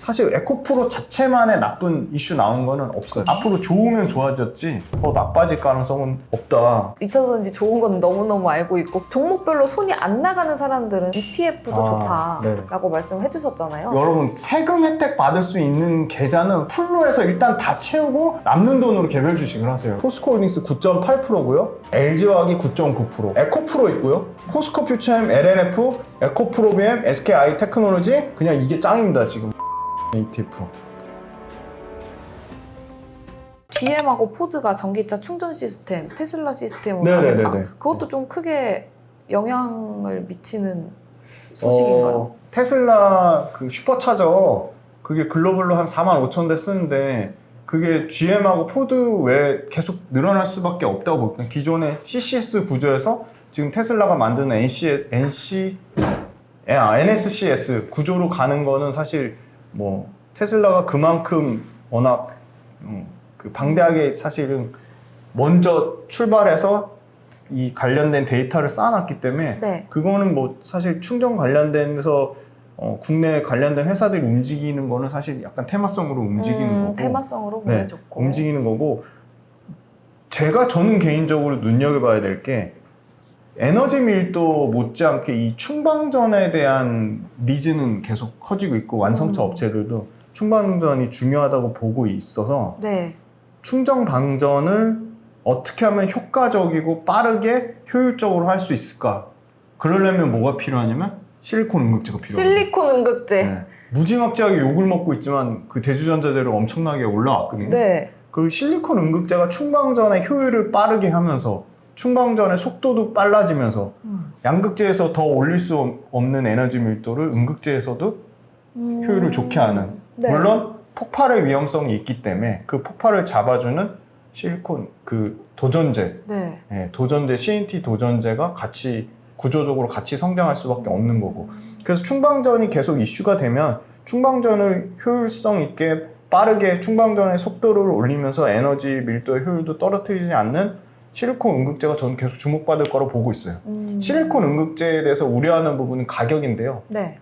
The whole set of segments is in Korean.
사실 에코프로 자체만의 나쁜 이슈 나온 거는 없어요. 앞으로 좋으면 좋아졌지 더 나빠질 가능성은 없다. 있어서인지 좋은 건 너무너무 알고 있고 종목별로 손이 안 나가는 사람들은 ETF도 좋다라고 말씀해 주셨잖아요. 여러분 세금 혜택 받을 수 있는 계좌는 풀로 해서 일단 다 채우고 남는 돈으로 개별 주식을 하세요. 포스코홀딩스 9.8%고요. LG화학이 9.9%, 에코프로 있고요. 포스코 퓨처엠, LNF, 에코프로비엠, SKI 테크놀로지 그냥 이게 짱입니다 지금. ETF. GM하고 포드가 전기차 충전 시스템, 테슬라 시스템으로 네네네네. 하겠다. 그것도 좀 크게 영향을 미치는 소식인가요? 테슬라 그 슈퍼차저 그게 글로벌로 한 45,000대 쓰는데 그게 GM하고 포드 외에 계속 늘어날 수밖에 없다고 볼게요. 기존의 CCS 구조에서 지금 테슬라가 만드는 NSCS 구조로 가는 거는 사실 뭐 테슬라가 그만큼 워낙 그 방대하게 사실은 먼저 출발해서 이 관련된 데이터를 쌓아놨기 때문에 네. 그거는 뭐 사실 충전 관련돼서 국내 관련된 회사들이 움직이는 거는 사실 약간 테마성으로 움직이는 거고 테마성으로 보내줬고 움직이는 거고 저는 개인적으로 눈여겨봐야 될 게 에너지 밀도 못지않게 이 충방전에 대한 니즈는 계속 커지고 있고 완성차 업체들도 충방전이 중요하다고 보고 있어서 네. 충전 방전을 어떻게 하면 효과적이고 빠르게 효율적으로 할 수 있을까? 그러려면 뭐가 필요하냐면 실리콘 응급제가 필요해요. 실리콘 응급제. 네. 무지막지하게 욕을 먹고 있지만 그 대주전자재료 엄청나게 올라왔거든요. 네. 그 실리콘 응급제가 충방전의 효율을 빠르게 하면서 충방전의 속도도 빨라지면서 양극재에서 더 올릴 수 없는 에너지 밀도를 응급제에서도 효율을 좋게 하는 네. 물론 폭발의 위험성이 있기 때문에 그 폭발을 잡아주는 실리콘 그 도전제 네. 도전제 CNT 도전제가 같이 구조적으로 같이 성장할 수밖에 없는 거고 그래서 충방전이 계속 이슈가 되면 충방전을 효율성 있게 빠르게 충방전의 속도를 올리면서 에너지 밀도의 효율도 떨어뜨리지 않는 실리콘 응급제가 저는 계속 주목받을 거라고 보고 있어요. 실리콘 응급제에 대해서 우려하는 부분은 가격인데요. 네.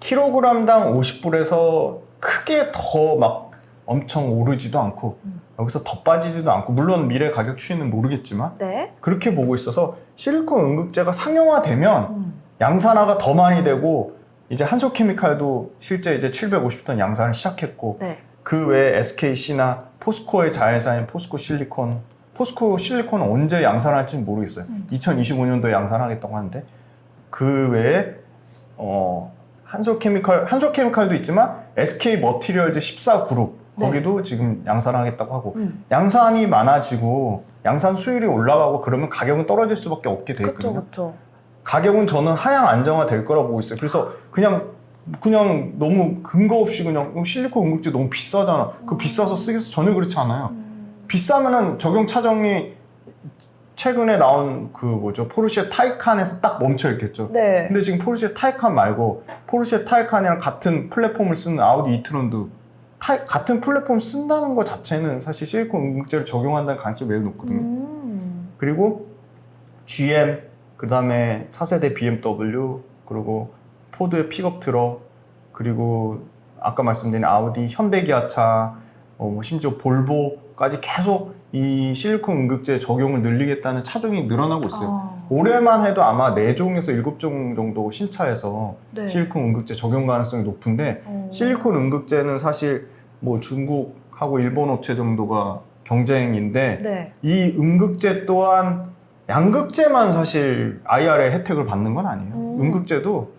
킬로그램당 50불에서 크게 더 막 엄청 오르지도 않고 여기서 더 빠지지도 않고 물론 미래 가격 추이는 모르겠지만 네. 그렇게 보고 있어서 실리콘 응급제가 상용화되면 양산화가 더 많이 되고 이제 한솔케미칼도 실제 이제 750톤 양산을 시작했고 네. 그 외에 SKC나 포스코의 자회사인 포스코 실리콘은 언제 양산할지는 모르겠어요. 2025년도에 양산하겠다고 하는데 그 외에 한솔케미칼도 있지만 SK 머티리얼즈 14그룹 거기도 지금 양산하겠다고 하고 양산이 많아지고 양산 수율이 올라가고 그러면 가격은 떨어질 수밖에 없게 돼 있거든요. 그렇죠. 가격은 저는 하향 안정화 될 거라고 보고 있어요. 그래서 그냥 너무 근거 없이 그냥 실리콘 응급제 너무 비싸잖아. 그 비싸서 쓰겠어? 전혀 그렇지 않아요. 비싸면은 적용 차정이 최근에 나온 포르쉐 타이칸에서 딱 멈춰 있겠죠. 네. 근데 지금 포르쉐 타이칸 말고 포르쉐 타이칸이랑 같은 플랫폼을 쓰는 아우디 이트론도 같은 플랫폼 쓴다는 것 자체는 사실 실리콘 응급제를 적용한다는 가능성이 매우 높거든요. 그리고 GM, 그 다음에 차세대 BMW, 그리고 포드의 픽업 트럭, 그리고 아까 말씀드린 아우디, 현대기아차, 심지어 볼보까지 계속 이 실리콘 응급제 적용을 늘리겠다는 차종이 늘어나고 있어요. 올해만 해도 아마 4종에서 7종 정도 신차에서 네. 실리콘 응급제 적용 가능성이 높은데 실리콘 응급제는 사실 뭐 중국하고 일본 업체 정도가 경쟁인데 네. 이 응급제 또한 양극재만 사실 IRA 혜택을 받는 건 아니에요. 응급제도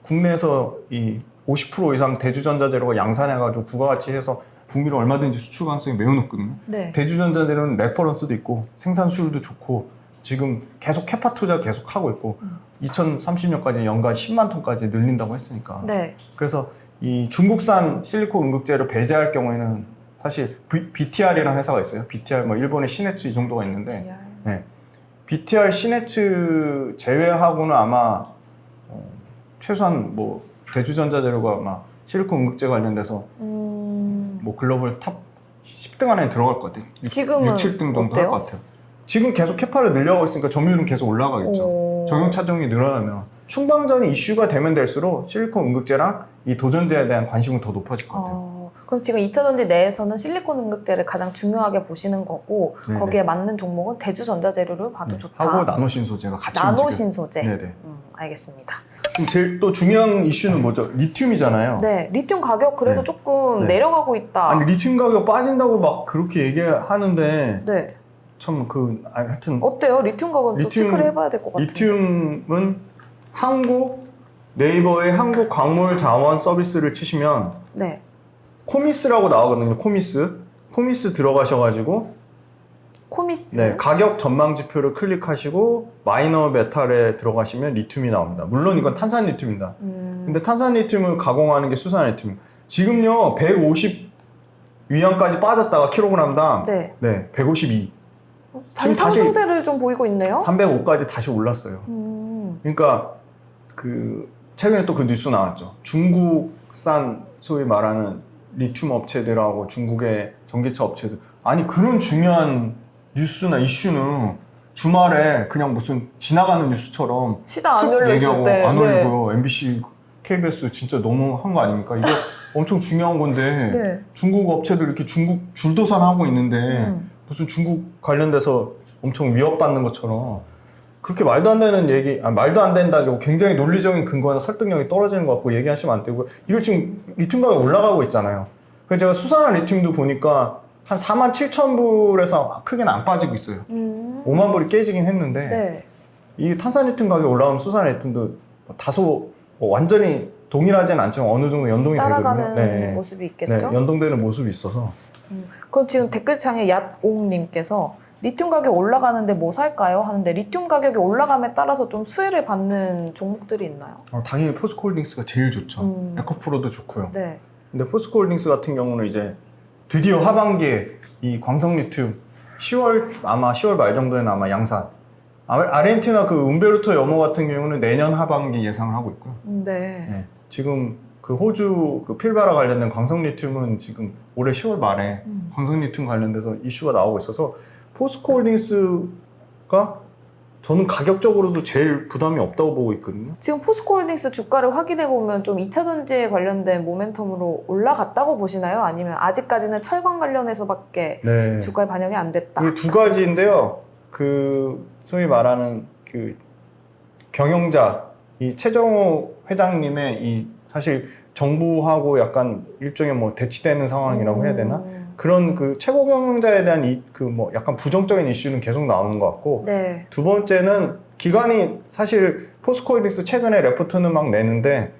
국내에서 이 50% 이상 대주전자재료가 양산해가지고 부가가치해서 북미로 얼마든지 수출 가능성이 매우 높거든요. 네. 대주전자재료는 레퍼런스도 있고 생산 수율도 좋고 지금 계속 캐파 투자 계속 하고 있고 2030년까지 연간 10만 톤까지 늘린다고 했으니까. 네. 그래서 이 중국산 실리콘 응급제를 배제할 경우에는 사실 BTR이라는 회사가 있어요. BTR 뭐 일본의 시네츠 이 정도가 있는데 BTR. 네. BTR 시네츠 제외하고는 아마 최소한 뭐 대주전자재료가 아마 실리콘 응급제 관련돼서 뭐 글로벌 탑 10등 안에 들어갈 것 같아요. 지금은 6, 7등 정도 할 어때요? 것 같아요. 지금 계속 캐파를 늘려가고 있으니까 점유율은 계속 올라가겠죠. 적용 차종이 늘어나면. 충방전이 이슈가 되면 될수록 실리콘 응급제랑 이 도전제에 대한 관심은 더 높아질 것 같아요. 그럼 지금 2차전지 내에서는 실리콘 응급제를 가장 중요하게 보시는 거고 네네. 거기에 맞는 종목은 대주전자재료를 봐도 네. 좋다. 하고 나노신소재가 같이 나노신소재. 네네. 알겠습니다. 그럼 제일 또 중요한 이슈는 뭐죠? 리튬이잖아요. 네, 리튬 가격 그래도 네. 조금 네. 내려가고 있다. 아니 리튬 가격 빠진다고 막 그렇게 얘기하는데 네. 참 하여튼 어때요? 리튬 가격은 좀 리튬- 체크를 해봐야 될 것 같은데. 리튬은 네이버의 한국 광물 자원 서비스를 치시면 네. 코미스라고 나오거든요. 코미스 들어가셔가지고 코미스. 네, 가격 전망 지표를 클릭하시고 마이너 메탈에 들어가시면 리튬이 나옵니다. 물론 이건 탄산 리튬입니다. 근데 탄산 리튬을 가공하는 게 수산 리튬. 지금요 150 위안까지 빠졌다가 킬로그램당 네. 152. 다시 지금 다시 상승세를 좀 보이고 있네요. 305까지 다시 올랐어요. 그러니까 최근에 또 그 뉴스 나왔죠. 중국산 소위 말하는 리튬 업체들하고 중국의 전기차 업체들 아니 그런 중요한 뉴스나 이슈는 주말에 그냥 무슨 지나가는 뉴스처럼 시장 안 쓱 열렸을 얘기하고 때. 안 네. 올리고 MBC, KBS 진짜 너무 한 거 아닙니까? 이거 엄청 중요한 건데 네. 중국 업체들 이렇게 중국 줄도산하고 있는데 무슨 중국 관련돼서 엄청 위협받는 것처럼 그렇게 말도 안 되는 말도 안 된다고 굉장히 논리적인 근거나 설득력이 떨어지는 것 같고 얘기하시면 안 되고 이거 지금 리튬 가격 올라가고 있잖아요. 그래서 제가 수산화 리튬도 보니까 한 47,000불에서 크게는 안 빠지고 있어요. 5만 불이 깨지긴 했는데 네. 이 탄산 리튬 가격이 올라오면 수산 리튬도 다소 완전히 동일하진 않지만 어느 정도 연동이 따라가는 되거든요. 모습이 있겠죠. 네, 연동되는 모습이 있어서 그럼 지금 댓글창에 얏옹님께서 리튬 가격 올라가는데 뭐 살까요? 하는데 리튬 가격이 올라감에 따라서 좀 수혜를 받는 종목들이 있나요? 당연히 포스코홀딩스가 제일 좋죠. 에코프로도 좋고요. 네. 근데 포스코홀딩스 같은 경우는 이제 드디어 하반기에 이 광석 리튬 10월 말 정도에는 아마 양산 아르헨티나 그 움베르토 여모 같은 경우는 내년 하반기 예상을 하고 있고요. 네. 지금 그 호주 그 필바라 관련된 광석 리튬은 지금 올해 10월 말에 광석 리튬 관련돼서 이슈가 나오고 있어서 포스코홀딩스가 저는 가격적으로도 제일 부담이 없다고 보고 있거든요. 지금 포스코홀딩스 주가를 확인해 보면 좀 2차 전지에 관련된 모멘텀으로 올라갔다고 보시나요? 아니면 아직까지는 철강 관련해서밖에 네. 주가에 반영이 안 됐다? 이게 두 가지인데요. 소위 말하는 경영자 이 최정호 회장님의 사실 정부하고 약간 일종의 대치되는 상황이라고 해야 되나? 그런 최고 경영자에 대한 약간 부정적인 이슈는 계속 나오는 것 같고 네. 두 번째는 기관이 사실 포스코홀딩스 최근에 레포트는 막 내는데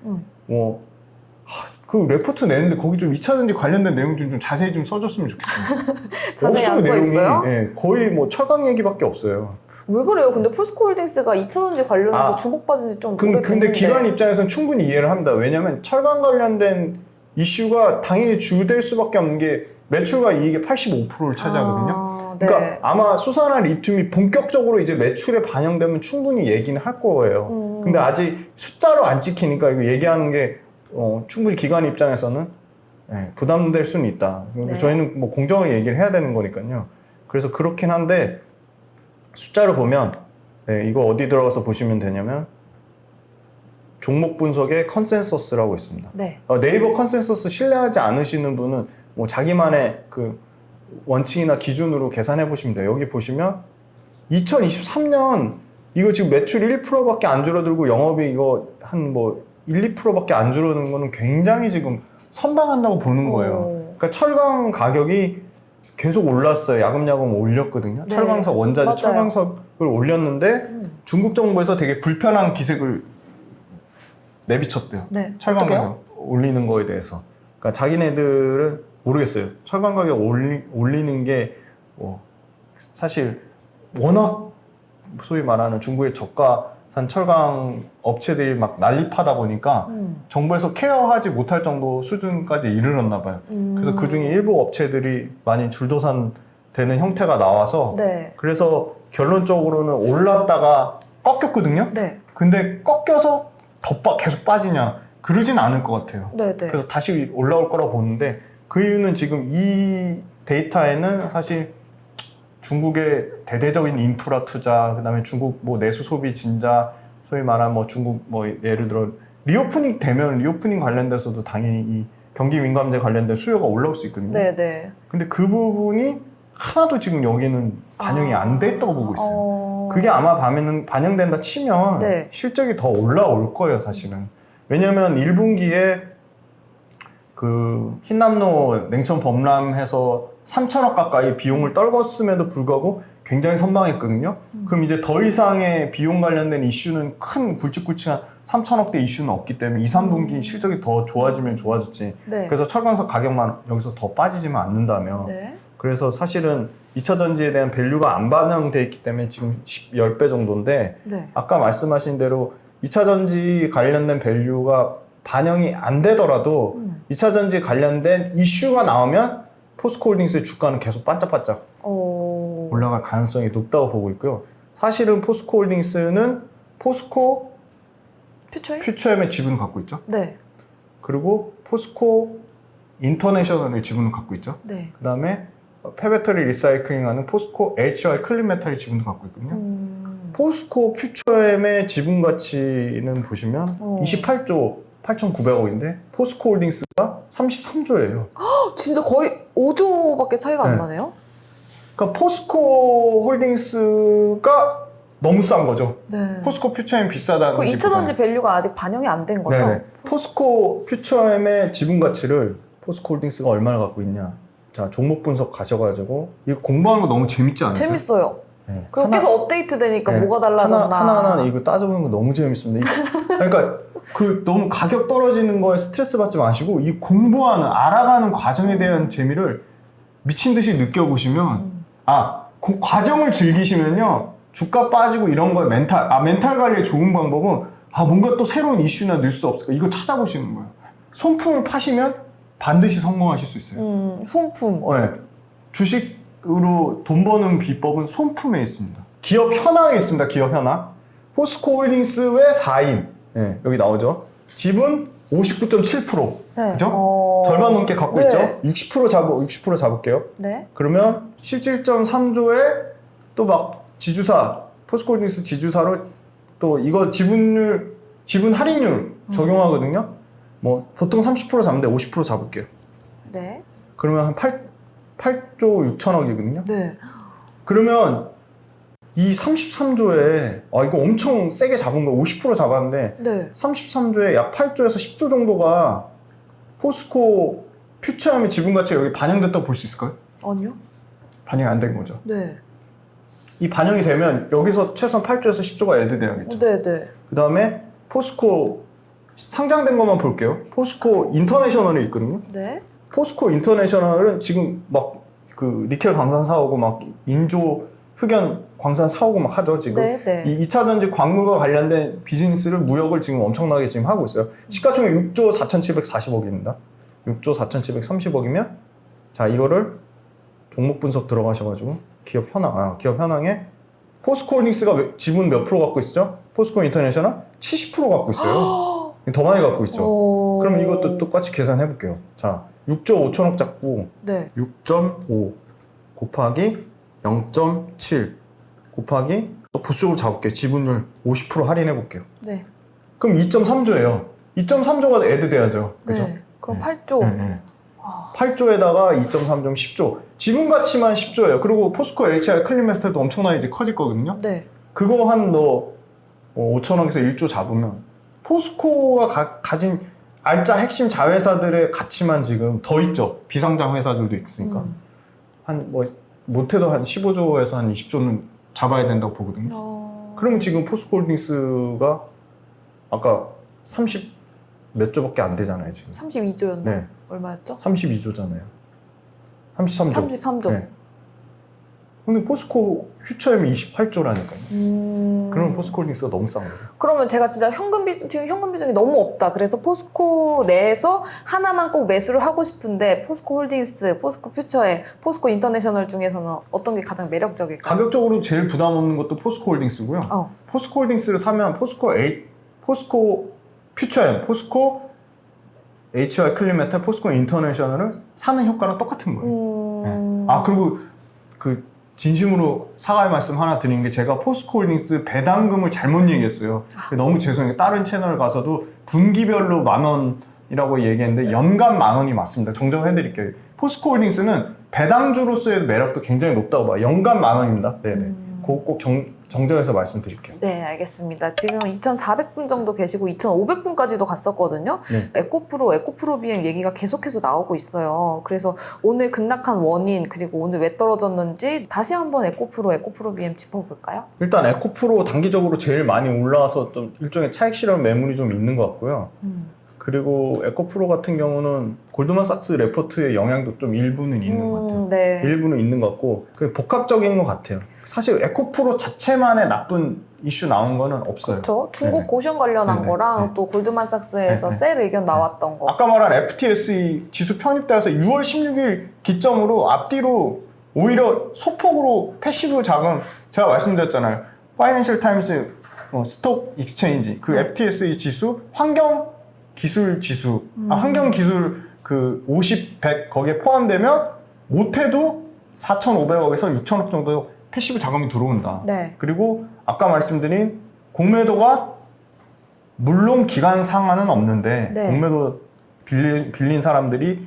그 레포트 내는데 거기 좀 2차전지 관련된 내용 좀 자세히 좀 써줬으면 좋겠어요. 자세히 안 써 있어요? 네, 거의 철강 얘기밖에 없어요. 왜 그래요? 근데 포스코홀딩스가 2차전지 관련해서 주목받은 지 좀 오래됐는데. 근데 기관 입장에서는 충분히 이해를 합니다. 왜냐하면 철강 관련된 이슈가 당연히 주될 수밖에 없는 게 매출과 이익의 85%를 차지하거든요. 네. 그러니까 아마 수산화 리튬이 본격적으로 이제 매출에 반영되면 충분히 얘기는 할 거예요. 근데 아직 숫자로 안 찍히니까 이거 얘기하는 게 충분히 기관 입장에서는 부담될 수는 있다. 네. 저희는 공정하게 얘기를 해야 되는 거니까요. 그래서 그렇긴 한데 숫자를 보면 이거 어디 들어가서 보시면 되냐면 종목 분석의 컨센서스라고 있습니다. 네. 네이버 컨센서스 신뢰하지 않으시는 분은 자기만의 원칙이나 기준으로 계산해 보시면 돼요. 여기 보시면 2023년 이거 지금 매출이 1%밖에 안 줄어들고 영업이 이거 한 1, 2%밖에 안 줄어드는 거는 굉장히 지금 선방한다고 보는 거예요. 그러니까 철강 가격이 계속 올랐어요. 야금야금 올렸거든요. 네. 철강석, 원자재 맞아요. 철강석을 올렸는데 중국 정부에서 되게 불편한 기색을 내비쳤대요. 네. 철강 어떡해요? 가격 올리는 거에 대해서. 그러니까 자기네들은 모르겠어요. 철강 가격 올리는 게 사실 워낙 소위 말하는 중국의 저가산 철강 업체들이 막 난립하다 보니까 정부에서 케어하지 못할 정도 수준까지 이르렀나 봐요. 그래서 그중에 일부 업체들이 많이 줄도산 되는 형태가 나와서 네. 그래서 결론적으로는 올랐다가 꺾였거든요. 네. 근데 꺾여서 더 계속 빠지냐 그러진 않을 것 같아요. 네. 네. 그래서 다시 올라올 거라고 보는데 그 이유는 지금 이 데이터에는 사실 중국의 대대적인 인프라 투자, 그다음에 중국 내수 소비 진자, 소위 말하는 뭐 중국 뭐 예를 들어 리오프닝 되면 리오프닝 관련돼서도 당연히 이 경기 민감제 관련된 수요가 올라올 수 있거든요. 네네. 근데 그 부분이 하나도 지금 여기는 반영이 안 됐다고 보고 있어요. 그게 아마 반영된다 치면 네. 실적이 더 올라올 거예요, 사실은. 왜냐면 1분기에 그 흰남노 냉천 범람해서 3천억 가까이 비용을 떨궜음에도 불구하고 굉장히 선방했거든요. 그럼 이제 더 이상의 비용 관련된 이슈는 큰 굵직굵직한 3천억대 이슈는 없기 때문에 2, 3분기 실적이 더 좋아지면 좋아졌지. 네. 그래서 철강석 가격만 여기서 더 빠지지만 않는다면. 네. 그래서 사실은 2차 전지에 대한 밸류가 안 반영돼 있기 때문에 지금 10배 정도인데 네. 아까 말씀하신 대로 2차 전지 관련된 밸류가 반영이 안 되더라도 2차 전지 관련된 이슈가 나오면 포스코홀딩스의 주가는 계속 반짝반짝 올라갈 가능성이 높다고 보고 있고요. 사실은 포스코홀딩스는 포스코 퓨처엠의 지분을 갖고 있죠. 네. 그리고 포스코 인터내셔널의 지분을 갖고 있죠. 네. 그 다음에 폐배터리 리사이클링하는 포스코 HY 클린메탈의 지분도 갖고 있거든요. 포스코 퓨처엠의 지분 가치는 보시면 28조 8,900억인데 포스코 홀딩스가 33조예요. 진짜 거의 5조밖에 차이가 안 나네요? 그러니까 포스코 홀딩스가 너무 싼 거죠. 네. 포스코 퓨처엠 비싸다는 그 2차 전지 밸류가 아직 반영이 안 된 거죠? 네네. 포스코 퓨처엠의 지분 가치를 포스코 홀딩스가 얼마나 갖고 있냐. 자, 종목 분석 가셔가지고 이거 공부하는 거 너무 재밌지 않으세요? 재밌어요. 네. 그리고 계속 업데이트 되니까 네. 뭐가 달라졌나. 하나하나 이거 따져보는 거 너무 재밌습니다. 그러니까 그 너무 가격 떨어지는 거에 스트레스 받지 마시고 이 공부하는 알아가는 과정에 대한 재미를 미친 듯이 느껴보시면 그 과정을 즐기시면요 주가 빠지고 이런 거에 멘탈 관리에 좋은 방법은 뭔가 또 새로운 이슈나 뉴스 없을까 이거 찾아보시는 거예요. 손품을 파시면 반드시 성공하실 수 있어요. 손품. 네. 주식으로 돈 버는 비법은 손품에 있습니다. 기업 현황에 있습니다. 기업 현황. 포스코 홀딩스의 4인. 네, 여기 나오죠. 지분 59.7%. 네. 그죠? 절반 넘게 갖고 네. 있죠. 60% 잡을게요. 네. 그러면 17.3조에 또 막 지주사, 포스코 홀딩스 지주사로 또 이거 지분 할인율 적용하거든요. 뭐 보통 30% 잡는데 50% 잡을게요. 네. 그러면 한 8조 6천억이거든요. 네. 그러면 이 33조에 이거 엄청 세게 잡은 거 50% 잡았는데 네. 33조에 약 8조에서 10조 정도가 포스코 퓨처엠의 지분 가치가 여기 반영됐다고 볼 수 있을까요? 아니요. 반영이 안 된 거죠. 네. 이 반영이 되면 여기서 최소한 8조에서 10조가 애드돼야겠죠. 네, 네. 그 다음에 포스코 상장된 것만 볼게요. 포스코 인터내셔널이 있거든요. 네. 포스코 인터내셔널은 지금 막 그 니켈 광산 사오고 막 인조 흑연 광산 사오고 막 하죠 지금. 네, 네. 이 2차 전지 광물과 관련된 비즈니스를 무역을 지금 엄청나게 지금 하고 있어요. 시가총액 6조 4,740억입니다. 6조 4,730억이면 자 이거를 종목 분석 들어가셔가지고 기업 현황에 포스코 홀딩스가 지분 몇 프로 갖고 있죠? 포스코 인터내셔널 70% 갖고 있어요. 더 많이 갖고 있죠. 그럼 이것도 똑같이 계산해 볼게요. 자 6조 5천억 잡고 네. 6.5 곱하기 0.7 곱하기 또 보수적으로 잡을게요. 지분율 50% 할인해 볼게요. 네. 그럼 2.3조예요. 2.3조가 애드돼야죠. 그죠? 네. 그럼 8조. 8조에다가 2.3조 10조. 지분 가치만 10조예요. 그리고 포스코 HI 클린메탈도 엄청나게 이제 커질 거거든요. 네. 그거 한 5천억에서 1조 잡으면 포스코가 가진 알짜 핵심 자회사들의 가치만 지금 더 있죠. 비상장 회사들도 있으니까. 한 못해도 한 15조에서 한 20조는 잡아야 된다고 보거든요. 그러면 지금 포스코 홀딩스가 아까 30 몇 조밖에 안 되잖아요, 지금. 32조였나? 네. 얼마였죠? 32조잖아요. 33조. 33조. 네. 근데 포스코 퓨처엠이 28조라니까요. 그러면 포스코 홀딩스가 너무 싼 거예요. 그러면 제가 진짜 지금 현금 비중이 너무 없다. 그래서 포스코 내에서 하나만 꼭 매수를 하고 싶은데 포스코 홀딩스, 포스코 퓨처에 포스코 인터내셔널 중에서는 어떤 게 가장 매력적일까요? 가격적으로 제일 부담 없는 것도 포스코 홀딩스고요. 포스코 홀딩스를 사면 포스코 퓨처엠, 포스코 HY 클린메탈, 포스코 인터내셔널을 사는 효과랑 똑같은 거예요. 네. 그리고 진심으로 사과의 말씀 하나 드리는 게 제가 포스코홀딩스 배당금을 잘못 얘기했어요. 너무 죄송해요. 다른 채널 가서도 분기별로 10,000원이라고 얘기했는데 연간 10,000원이 맞습니다. 정정해드릴게요. 포스코홀딩스는 배당주로서의 매력도 굉장히 높다고 봐요. 연간 10,000원입니다. 네네. 그거 꼭 정정해서 말씀드릴게요. 네, 알겠습니다. 지금 2,400분 정도 계시고 2,500분까지도 갔었거든요. 네. 에코프로 BM 얘기가 계속해서 나오고 있어요. 그래서 오늘 급락한 원인 그리고 오늘 왜 떨어졌는지 다시 한번 에코프로 BM 짚어볼까요? 일단 에코프로 단기적으로 제일 많이 올라와서 좀 일종의 차익 실현 매물이 좀 있는 것 같고요. 그리고 에코프로 같은 경우는 골드만삭스 레포트의 영향도 좀 일부는 있는 것 같아요. 네. 일부는 있는 것 같고 복합적인 것 같아요. 사실 에코프로 자체만의 나쁜 이슈 나온 거는 없어요. 그렇죠. 중국 네네. 고시원 관련한 네네. 거랑 네네. 또 골드만삭스에서 네네. 셀 의견 나왔던 거. 아까 말한 FTSE 지수 편입돼서 6월 16일 기점으로 앞뒤로 오히려 소폭으로 패시브 자금 제가 말씀드렸잖아요. 파이낸셜 타임스 스톡 익스체인지 그 FTSE 지수 환경 기술 지수 환경 기술 그 50, 100 거기에 포함되면 못해도 4,500억에서 6,000억 정도 패시브 자금이 들어온다. 네. 그리고 아까 말씀드린 공매도가 물론 기간 상한은 없는데 네. 공매도 빌린 사람들이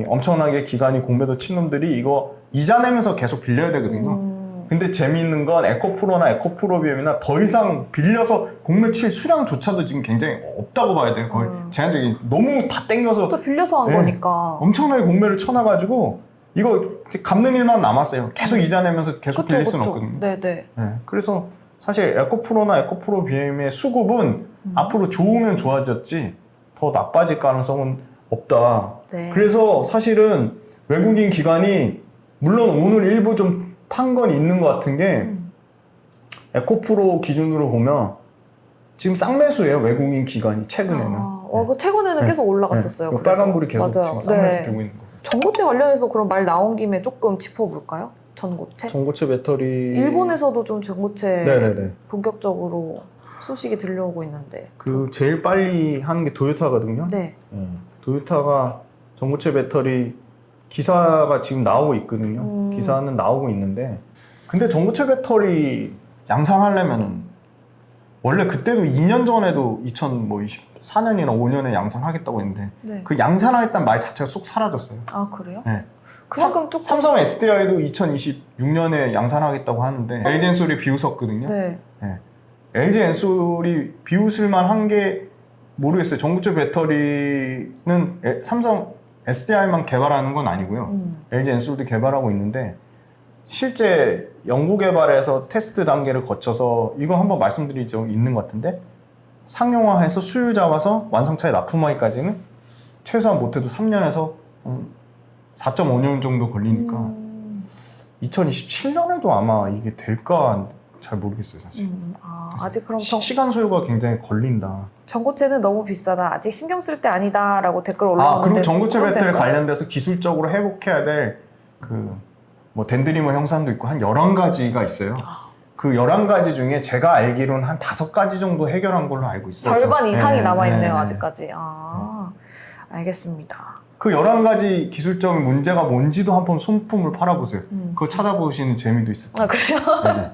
엄청나게 기간이 공매도 친 놈들이 이거 이자 내면서 계속 빌려야 되거든요. 근데 재미있는 건 에코프로나 에코프로비엠이나 더 이상 빌려서 공매 칠 수량조차도 지금 굉장히 없다고 봐야 돼요. 거의 제한적인 너무 다 땡겨서 또 빌려서 한 네. 거니까. 엄청나게 공매를 쳐놔가지고 이거 이제 갚는 일만 남았어요. 계속 이자 내면서 계속 빌릴 수는 없거든요. 네네. 네, 그래서 사실 에코프로나 에코프로비엠의 수급은 앞으로 좋으면 좋아졌지 더 나빠질 가능성은 없다. 네. 그래서 사실은 외국인 기관이 물론 오늘 일부 좀 판 건 있는 것 같은 게 에코프로 기준으로 보면 지금 쌍매수예요. 외국인 기관이 최근에는. 그 최근에는 네. 계속 올라갔었어요. 네. 그래서. 빨간불이 계속 맞아요. 지금 쌍매수 네. 되고 있는 거. 전고체 관련해서 그럼 말 나온 김에 조금 짚어볼까요? 전고체? 전고체 배터리 일본에서도 좀 전고체 네네네. 본격적으로 소식이 들려오고 있는데. 그 제일 빨리 하는 게 도요타거든요. 네. 도요타가 전고체 배터리 기사가 지금 나오고 있거든요. 기사는 나오고 있는데 근데 전고체 배터리 양산하려면은 원래 그때도 2년 전에도 2024년이나 5년에 양산하겠다고 했는데 네. 그 양산하겠다는 말 자체가 쏙 사라졌어요. 아 그래요? 네. 그만큼 조금. 삼성 SDI도 2026년에 양산하겠다고 하는데 LG 엔솔이 비웃었거든요. 네. 네. LG 엔솔이 비웃을만 한 게 모르겠어요. 전고체 배터리는 삼성 SDI만 개발하는 건 아니고요. LG 엔솔도 개발하고 있는데 실제 연구 개발에서 테스트 단계를 거쳐서 이거 한번 말씀드린 적 있는 것 같은데 상용화해서 수율 잡아서 완성차에 납품하기까지는 최소한 못해도 3년에서 4.5년 정도 걸리니까 2027년에도 아마 이게 될까 잘 모르겠어요 사실. 아직 그럼 시간 소요가 굉장히 걸린다. 전고체는 너무 비싸다. 아직 신경 쓸 때 아니다라고 댓글 올라오는데. 그리고 전고체 그럼 배터리 될까요? 관련돼서 기술적으로 회복해야 될 뭐 덴드리머 형상도 있고 한 11가지가 있어요. 그 11가지 중에 제가 알기로는 한 5가지 정도 해결한 걸로 알고 있어요. 절반 이상이 네, 남아있네요, 네. 아직까지. 알겠습니다. 그 11가지 기술적인 문제가 뭔지도 한번 손품을 팔아보세요. 그거 찾아보시는 재미도 있을 거예요. 아, 그래요? 네.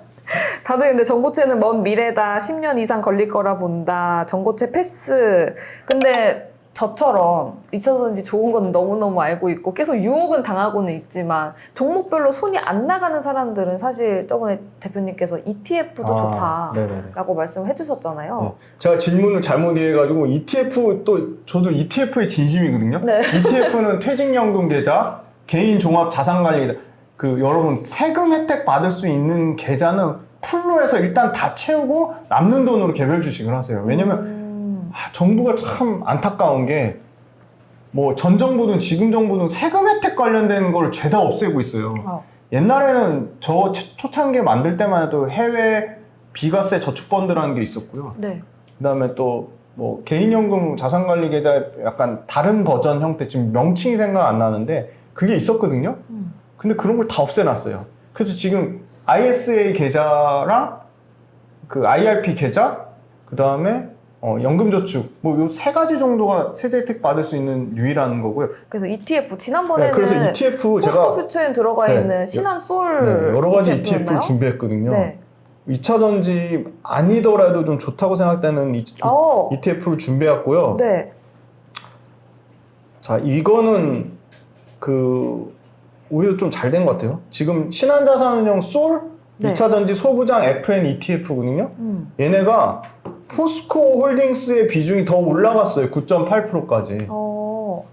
다들 근데 전고체는 먼 미래다. 10년 이상 걸릴 거라 본다. 전고체 패스. 근데 저처럼 2차 전지 좋은 건 너무너무 알고 있고 계속 유혹은 당하고는 있지만 종목별로 손이 안 나가는 사람들은 사실 저번에 대표님께서 ETF도 좋다라고 네네네. 말씀해 주셨잖아요. 네. 제가 질문을 잘못 이해해가지고 ETF 또 저도 ETF의 진심이거든요. 네. ETF는 퇴직연금 계좌, 개인 종합 자산관리 계좌. 여러분 세금 혜택 받을 수 있는 계좌는 풀로 해서 일단 다 채우고 남는 돈으로 개별 주식을 하세요. 왜냐면 정부가 참 안타까운 게 뭐 전 정부든 지금 정부든 세금 혜택 관련된 걸 죄다 없애고 있어요. 옛날에는 저 초창기에 만들 때만 해도 해외 비과세 저축펀드라는 게 있었고요. 네. 그다음에 또 뭐 개인연금 자산관리 계좌 약간 다른 버전 형태 지금 명칭이 생각 안 나는데 그게 있었거든요. 근데 그런 걸 다 없애놨어요. 그래서 지금 ISA 계좌랑 그 IRP 계좌 그다음에 연금저축 뭐 요 세 가지 정도가 세제 혜택 받을 수 있는 유일한 거고요. 그래서 ETF 지난번에는 네, 그래서 ETF 포스코 제가 퓨처엔 들어가 네, 있는 신한솔 네, 여러 가지 ETF였나요? ETF를 준비했거든요. 네. 2차 전지 아니더라도 좀 좋다고 생각되는 ETF를 준비했고요. 네. 자, 이거는 오히려 좀 잘 된 것 같아요. 지금 신한자산운용 솔 네. 2차 전지 소부장 FN ETF거든요. 얘네가 포스코 홀딩스의 비중이 더 올라갔어요. 9.8%까지.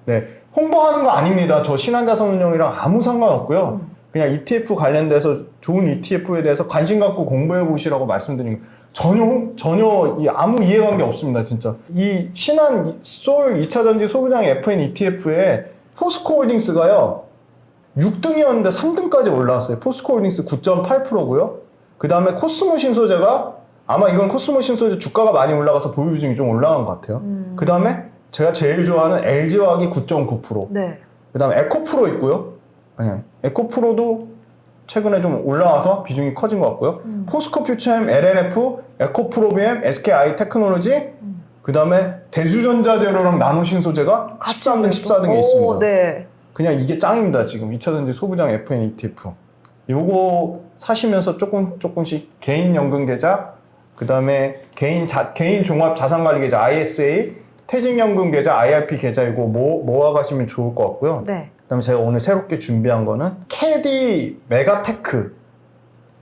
네, 홍보하는 거 아닙니다. 저 신한자산운용이랑 아무 상관없고요. 그냥 ETF 관련돼서 좋은 ETF에 대해서 관심 갖고 공부해 보시라고 말씀드린 거 전혀 아무 이해관계 없습니다. 진짜 이 신한 솔 2차 전지 소부장 FN ETF에 포스코 홀딩스가요 6등이었는데 3등까지 올라왔어요. 포스코 홀딩스 9.8%고요. 그 다음에 코스모 신소재가 아마 이건 코스모 신소재 주가가 많이 올라가서 보유 비중이 좀 올라간 것 같아요. 그 다음에 제가 제일 좋아하는 LG화학이 9.9%. 네. 그 다음에 에코프로 있고요. 네. 에코프로도 최근에 좀 올라와서 비중이 커진 것 같고요. 포스코 퓨처엠, LNF, 에코프로비엠, SKI 테크놀로지, 그 다음에 대주전자재료랑 나노신소재가 13등, 14등에 있습니다. 네. 그냥 이게 짱입니다. 지금 2차전지 소부장 FN ETF. 요거 사시면서 조금씩 개인 연금 계좌, 그 다음에 개인 종합 자산관리 계좌 ISA, 퇴직연금 계좌 IRP 계좌 이거 모아가시면 좋을 것 같고요. 네. 그다음에 제가 오늘 새롭게 준비한 거는 캐디 메가테크.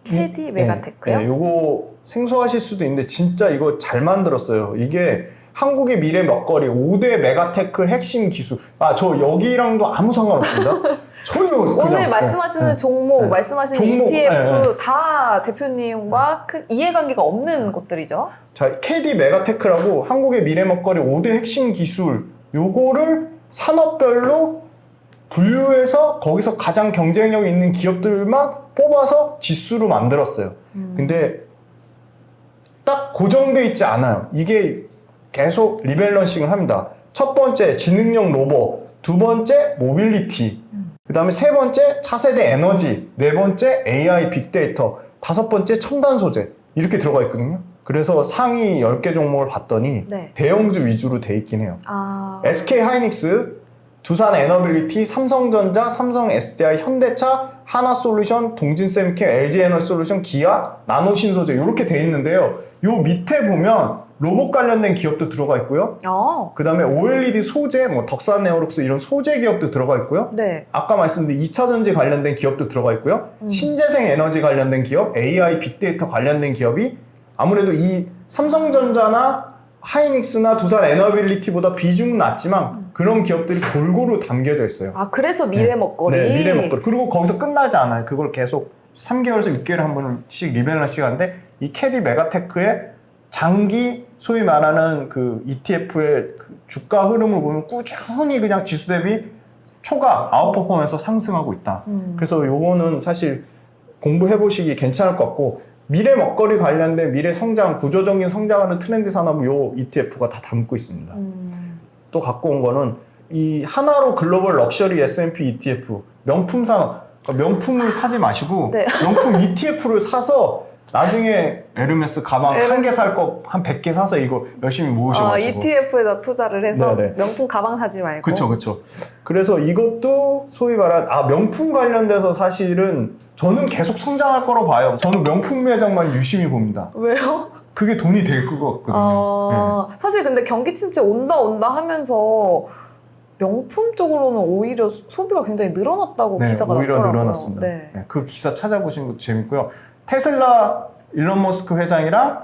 캐디 메가테크요? 네, 요거 생소하실 수도 있는데 진짜 이거 잘 만들었어요. 이게 한국의 미래 먹거리 5대 메가테크 핵심 기술. 저 여기랑도 아무 상관없습니다. 전혀 오늘 말씀하시는 종목, 말씀하시는 종목, ETF 다 대표님과 큰 이해관계가 없는 곳들이죠. 자, 캐디 메가테크라고 한국의 미래 먹거리 5대 핵심 기술 요거를 산업별로 분류해서 거기서 가장 경쟁력 있는 기업들만 뽑아서 지수로 만들었어요. 근데 딱 고정돼 있지 않아요. 이게 계속 리밸런싱을 합니다. 첫 번째 지능형 로봇, 두 번째 모빌리티, 그 다음에 세 번째 차세대 에너지, 네 번째 AI 빅데이터, 다섯 번째 첨단 소재 이렇게 들어가 있거든요. 그래서 상위 10개 종목을 봤더니 네. 대형주 위주로 돼 있긴 해요. 아. SK 하이닉스, 두산 에너빌리티, 삼성전자, 삼성 SDI, 현대차, 하나솔루션, 동진세미케, LG에너지솔루션, 기아, 나노신소재 이렇게 돼 있는데요. 요 밑에 보면 로봇 관련된 기업도 들어가 있고요. 그 다음에 OLED 소재, 덕산 에어록스 이런 소재 기업도 들어가 있고요. 네. 아까 말씀드린 2차전지 관련된 기업도 들어가 있고요. 신재생 에너지 관련된 기업, AI 빅데이터 관련된 기업이 아무래도 이 삼성전자나 하이닉스나 두산 에너빌리티보다 비중은 낮지만 그런 기업들이 골고루 담겨져 있어요. 그래서 미래 먹거리. 네, 미래 먹거리. 그리고 거기서 끝나지 않아요. 그걸 계속 3개월에서 6개월에 한 번씩 리밸런싱 하는데 이 캐디 메가테크의 장기 소위 말하는 그 ETF의 그 주가 흐름을 보면 꾸준히 그냥 지수 대비 초과 아웃퍼폼에서 상승하고 있다. 그래서 요거는 사실 공부해 보시기 괜찮을 것 같고 미래 먹거리 관련된 미래 성장, 구조적인 성장하는 트렌드 산업을 요 ETF가 다 담고 있습니다. 또 갖고 온 거는 이 하나로 글로벌 럭셔리 S&P ETF 명품 산업, 명품을 사지 마시고 네. 명품 ETF를 사서 나중에 에르메스 가방 한 개 살 거 한 100개 사서 이거 열심히 모으셔가지고 ETF에다 투자를 해서 네네. 명품 가방 사지 말고. 그렇죠. 그래서 이것도 소위 말한 명품 관련돼서 사실은 저는 계속 성장할 거로 봐요. 저는 명품 매장만 유심히 봅니다. 왜요? 그게 돈이 될 것 같거든요. 사실 근데 경기 침체 온다 하면서 명품 쪽으로는 오히려 소비가 굉장히 늘어났다고 네, 기사가 오히려 났더라고요. 늘어났습니다. 네. 네, 그 기사 찾아보시는 것도 재밌고요. 테슬라 일론 머스크 회장이랑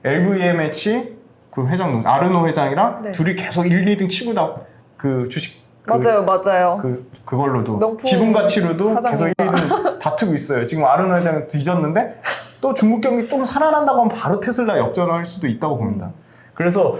LVMH 그 회장 아르노 회장이랑 네. 둘이 계속 1, 2등 치고 그 주식 맞아요. 그걸로도 명품 지분 가치로도 사장님과. 계속 1, 2등 다투고 있어요. 지금 아르노 회장은 뒤졌는데 또 중국 경기 좀 살아난다고 하면 바로 테슬라 역전할 수도 있다고 봅니다. 그래서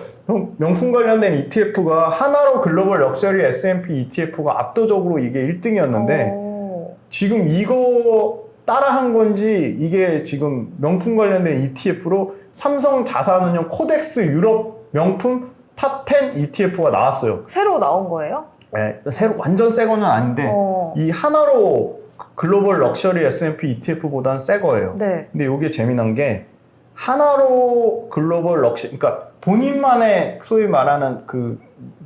명품 관련된 ETF가 하나로 글로벌 럭셔리 S&P ETF가 압도적으로 이게 1등이었는데 지금 이거 따라한 건지 이게 지금 명품 관련된 ETF로 삼성 자산운용 코덱스 유럽 명품 탑10 ETF가 나왔어요. 새로 나온 거예요? 네, 완전 새 거는 아닌데 이 하나로 글로벌 럭셔리 S&P ETF보다는 새 거예요. 네. 근데 이게 재미난 게 하나로 글로벌 럭셔리, 그러니까 본인만의 소위 말하는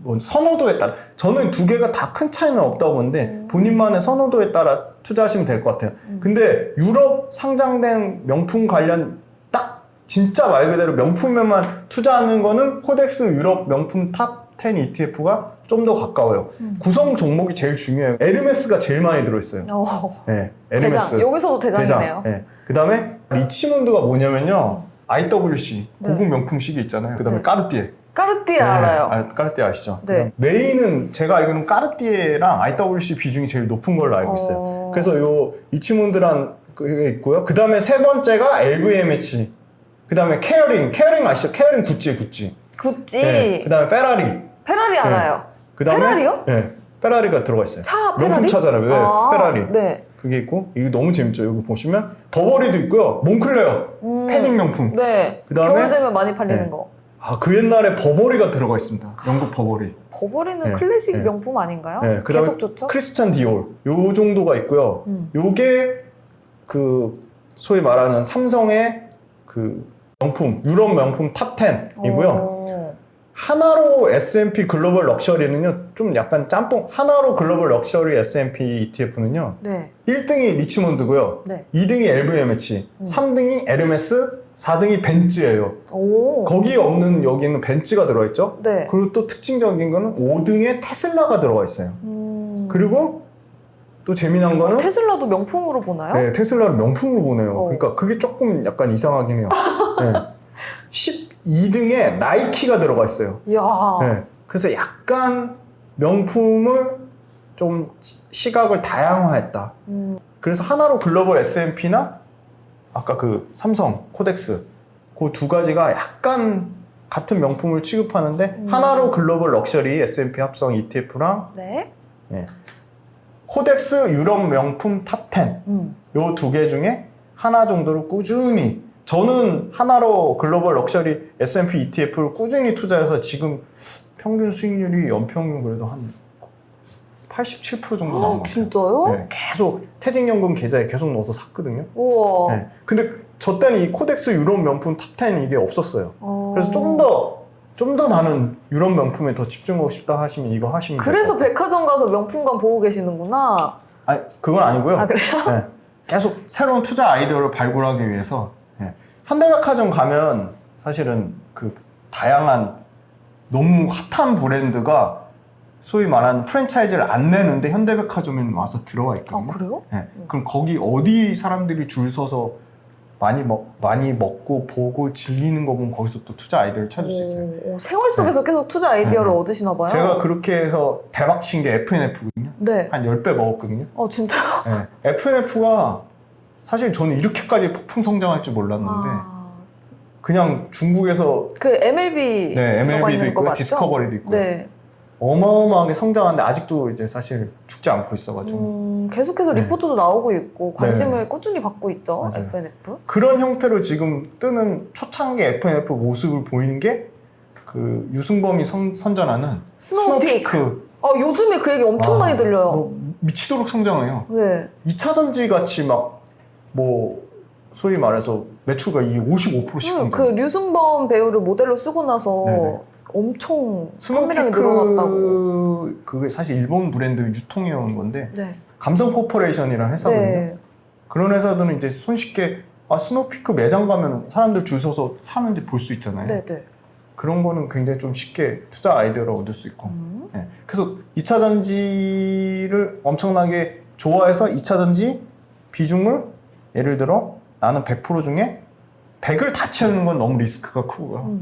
뭐 선호도에 따라, 저는 두 개가 다 큰 차이는 없다고 보는데 본인만의 선호도에 따라 투자하시면 될 것 같아요. 근데 유럽 상장된 명품 관련 딱 진짜 말 그대로 명품에만 투자하는 거는 코덱스 유럽 명품 탑 10 ETF가 좀 더 가까워요. 구성 종목이 제일 중요해요. 에르메스가 제일 많이 들어있어요. 네, 에르메스. 대장. 여기서도 대장이네요. 네. 그 다음에 리치몬드가 뭐냐면요. IWC, 고급 명품 시계 있잖아요. 그 다음에 네. 까르띠에. 까르띠에 알아요. 까르띠에 아시죠? 네. 메인은 제가 알기로는 까르띠에랑 IWC 비중이 제일 높은 걸로 알고 있어요. 그래서 요 리치몬드란 게 있고요. 그 다음에 세 번째가 LVMH. 그 다음에 케어링 아시죠? 케어링 구찌. 구찌. 네. 그 다음에 페라리 알아요. 그다음에 페라리요? 네. 페라리가 들어가 있어요. 차 페라리? 명품 차잖아요. 네, 페라리. 네. 그게 있고, 이거 너무 재밌죠. 여기 보시면 버버리도 있고요. 몽클레어 패딩 명품. 네. 그다음에 겨울 되면 많이 팔리는 네. 거. 그 옛날에 버버리가 들어가 있습니다. 영국 버버리. 버버리는 네. 클래식 네. 명품 아닌가요? 네. 그다음에 계속 좋죠? 크리스찬 디올. 요 정도가 있고요. 요게 소위 말하는 삼성의 명품, 유럽 명품 탑 10이고요. 하나로 S&P 글로벌 럭셔리는요, 좀 약간 짬뽕. 하나로 글로벌 럭셔리 S&P ETF는요, 네. 1등이 리치몬드고요, 네. 2등이 LVMH, 3등이 에르메스, 4등이 벤츠예요. 오. 거기 없는 여기는 벤츠가 들어있죠. 네. 그리고 또 특징적인 거는 5등에 테슬라가 들어가 있어요. 그리고 또 재미난 거는 테슬라도 명품으로 보나요? 네, 테슬라를 명품으로 보네요. 어. 그러니까 그게 조금 약간 이상하긴 해요. 네. 12등에 나이키가 들어가 있어요. 이야. 네. 그래서 약간 명품을 좀 시각을 다양화했다. 그래서 하나로 글로벌 S&P나 아까 삼성, 코덱스 그 두 가지가 약간 같은 명품을 취급하는데 하나로 글로벌 럭셔리 S&P 합성 ETF랑 네. 코덱스 유럽 명품 탑 10. 요 두 개 중에 하나 정도를 꾸준히, 저는 하나로 글로벌 럭셔리 S&P ETF를 꾸준히 투자해서 지금 평균 수익률이 연평균 그래도 한 87% 정도 나온 것 같아요. 진짜요? 네, 계속 퇴직연금 계좌에 계속 넣어서 샀거든요. 우와. 네. 근데 저 때는 이 코덱스 유럽 명품 탑 10 이게 없었어요. 그래서 좀 더 나는 유럽 명품에 더 집중하고 싶다 하시면 이거 하시면 돼요. 그래서 백화점 가서 명품관 보고 계시는구나. 아니, 그건 아니고요. 아, 그래요? 네. 계속 새로운 투자 아이디어를 발굴하기 위해서 현대백화점 가면 사실은 다양한 너무 핫한 브랜드가 소위 말하는 프랜차이즈를 안 내는데 현대백화점에는 와서 들어와 있거든요. 아, 그래요? 네. 그럼 거기 어디 사람들이 줄 서서 많이 먹고 보고 질리는 거 보면 거기서 또 투자 아이디어를 찾을 수 있어요. 오, 생활 속에서 계속 투자 아이디어를 얻으시나 봐요. 제가 그렇게 해서 대박 친 게 FNF거든요. 네. 한 10배 먹었거든요. 진짜요? 네. FNF가 사실 저는 이렇게까지 폭풍 성장할 줄 몰랐는데 그냥 중국에서 그 MLB 네, 들어가 MLB도 있는 거 있고요, 맞죠? 디스커버리도 있고요. 네. 어마어마하게 성장하는데 아직도 이제 사실 죽지 않고 있어가지고 계속해서 네. 리포트도 나오고 있고 관심을 네. 꾸준히 받고 있죠. 맞아요. FNF. 그런 형태로 지금 뜨는 초창기 FNF 모습을 보이는 게 유승범이 선전하는 스노우피크. 요즘에 그 얘기 엄청 많이 들려요. 미치도록 성장해요. 네. 2차 전지 같이 소위 말해서 매출가 이게 55%씩 성장. 그 류승범 배우를 모델로 쓰고 나서 네네. 엄청 판매량이 늘어났다고. 그게 사실 일본 브랜드 유통해온 건데 네. 감성 코퍼레이션이라는 회사거든요. 네. 그런 회사들은 이제 손쉽게 스노피크 매장 가면 사람들 줄 서서 사는지 볼 수 있잖아요. 네, 네. 그런 거는 굉장히 좀 쉽게 투자 아이디어를 얻을 수 있고. 네. 그래서 2차 전지를 엄청나게 좋아해서 2차 전지 비중을 예를 들어 나는 100% 중에 100을 다 채우는 건 너무 리스크가 크고요.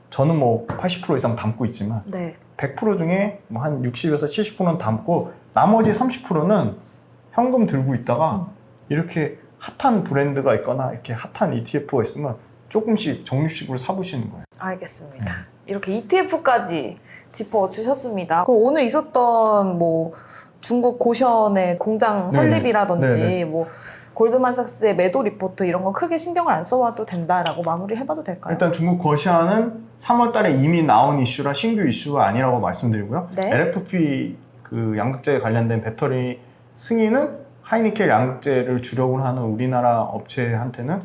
저는 80% 이상 담고 있지만 네. 100% 중에 한 60에서 70%는 담고 나머지 30%는 현금 들고 있다가 이렇게 핫한 브랜드가 있거나 이렇게 핫한 ETF가 있으면 조금씩 적립식으로 사보시는 거예요. 알겠습니다. 이렇게 ETF까지 짚어주셨습니다. 그럼 오늘 있었던 중국 고션의 공장 설립이라든지 네네. 골드만삭스의 매도 리포트 이런 거 크게 신경을 안 써와도 된다라고 마무리 해봐도 될까요? 일단 중국 거시아는 3월 달에 이미 나온 이슈라 신규 이슈가 아니라고 말씀드리고요. 네. LFP 양극재에 관련된 배터리 승인은 하이니켈 양극재를 주력으로 하는 우리나라 업체한테는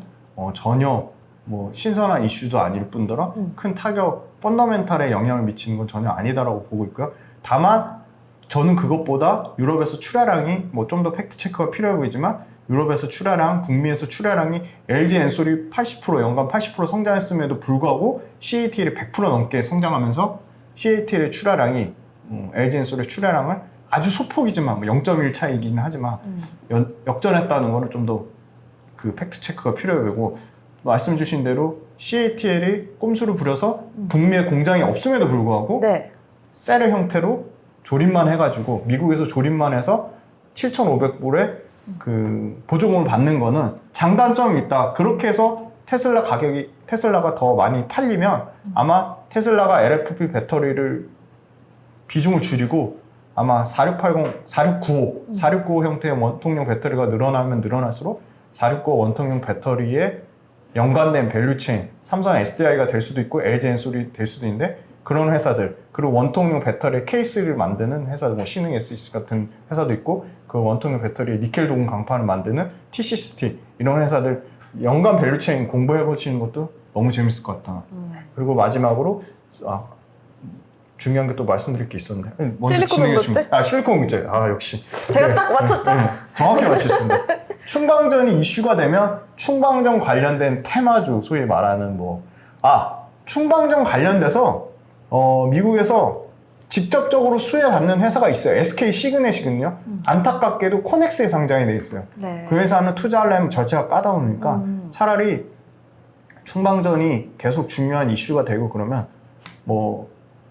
전혀 뭐 신선한 이슈도 아닐 뿐더러 큰 타격, 펀더멘탈에 영향을 미치는 건 전혀 아니다라고 보고 있고요. 다만 저는 그것보다 유럽에서 출하량이 뭐 좀 더 팩트 체크가 필요해 보이지만 유럽에서 출하량, 북미에서 출하량이 LG 엔솔이 80% 연간 80% 성장했음에도 불구하고 CATL이 100% 넘게 성장하면서 CATL의 출하량이 LG 엔솔의 출하량을 아주 소폭이지만 0.1 차이긴 하지만 역전했다는 거는 좀 더 그 팩트 체크가 필요해 보이고 말씀 주신 대로 CATL이 꼼수를 부려서 북미에 공장이 없음에도 불구하고 네. 셀의 형태로 조립만 해가지고 미국에서 조립만 해서 7,500불에 그 보조금을 받는 거는 장단점이 있다. 그렇게 해서 테슬라가 더 많이 팔리면 아마 테슬라가 LFP 배터리를 비중을 줄이고 아마 4695 형태의 원통용 배터리가 늘어나면 늘어날수록 469 원통용 배터리에 연관된 밸류체인 삼성 SDI가 될 수도 있고 LG 엔솔이 될 수도 있는데 그런 회사들 그리고 원통용 배터리 케이스를 만드는 회사들 뭐 신흥 SEC 같은 회사도 있고 그 원통용 배터리에 니켈 도금 강판을 만드는 TC 스틸 이런 회사들 연관 밸류체인 공부해 보시는 것도 너무 재밌을 것 같다. 그리고 마지막으로 중요한 게 또 말씀드릴 게 있었는데 먼저 실리콘 진행해 응급제? 주시면 실리콘 응급제 역시 제가 딱 맞췄죠? 정확히 맞추셨습니다. 충방전이 이슈가 되면 충방전 관련된 테마주 소위 말하는 충방전 관련돼서 미국에서 직접적으로 수혜받는 회사가 있어요. SK 시그넷이거든요. 안타깝게도 코넥스에 상장이 돼 있어요. 네. 그 회사는 투자하려면 절차가 까다로우니까 차라리 충방전이 계속 중요한 이슈가 되고 그러면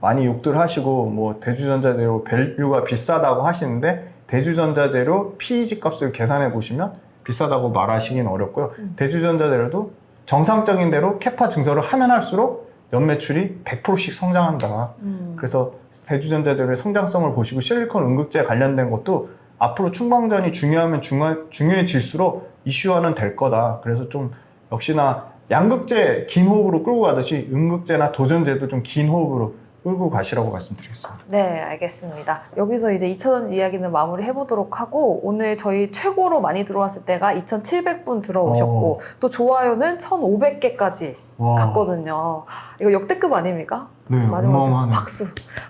많이 욕들 하시고 대주전자재료 밸류가 비싸다고 하시는데 대주전자재료 PEG 값을 계산해 보시면 비싸다고 말하시긴 어렵고요. 대주전자재료도 정상적인 대로 캐파 증설을 하면 할수록 연매출이 100%씩 성장한다. 그래서 대주전자재료의 성장성을 보시고 실리콘 응급제 관련된 것도 앞으로 충방전이 중요하면 중요해질수록 이슈화는 될 거다. 그래서 좀 역시나 양극재 긴 호흡으로 끌고 가듯이 응급제나 도전제도 좀 긴 호흡으로 끌고 가시라고 말씀드리겠습니다. 네, 알겠습니다. 여기서 이제 2,000원지 이야기는 마무리 해보도록 하고 오늘 저희 최고로 많이 들어왔을 때가 2,700분 들어오셨고 또 좋아요는 1,500개까지 갔거든요. 이거 역대급 아닙니까? 네, 어마어마하네요.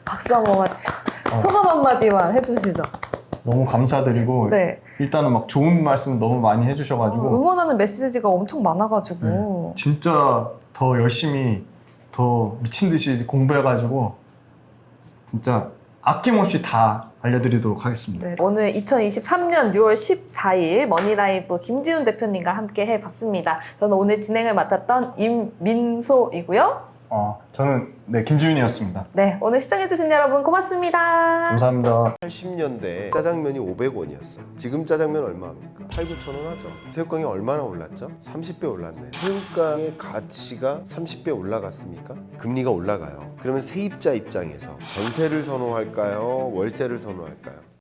박수 한번 같이 소감 한마디만 해주시죠. 너무 감사드리고 네. 일단은 좋은 말씀 너무 많이 해주셔가지고 응원하는 메시지가 엄청 많아가지고 진짜 더 열심히 더 미친 듯이 공부해가지고 진짜 아낌없이 다 알려드리도록 하겠습니다. 네, 오늘 2023년 6월 14일 머니라이브 김지훈 대표님과 함께 해봤습니다. 저는 오늘 진행을 맡았던 임민소이고요. 저는 김지윤이었습니다. 네, 오늘 시청해주신 여러분 고맙습니다. 감사합니다. 80년대 짜장면이 500원이었어. 지금 짜장면 얼마입니까? 8,000~9,000원 하죠. 새우깡이 얼마나 올랐죠? 30배 올랐네. 새우깡의 가치가 30배 올라갔습니까? 금리가 올라가요. 그러면 세입자 입장에서 전세를 선호할까요? 월세를 선호할까요?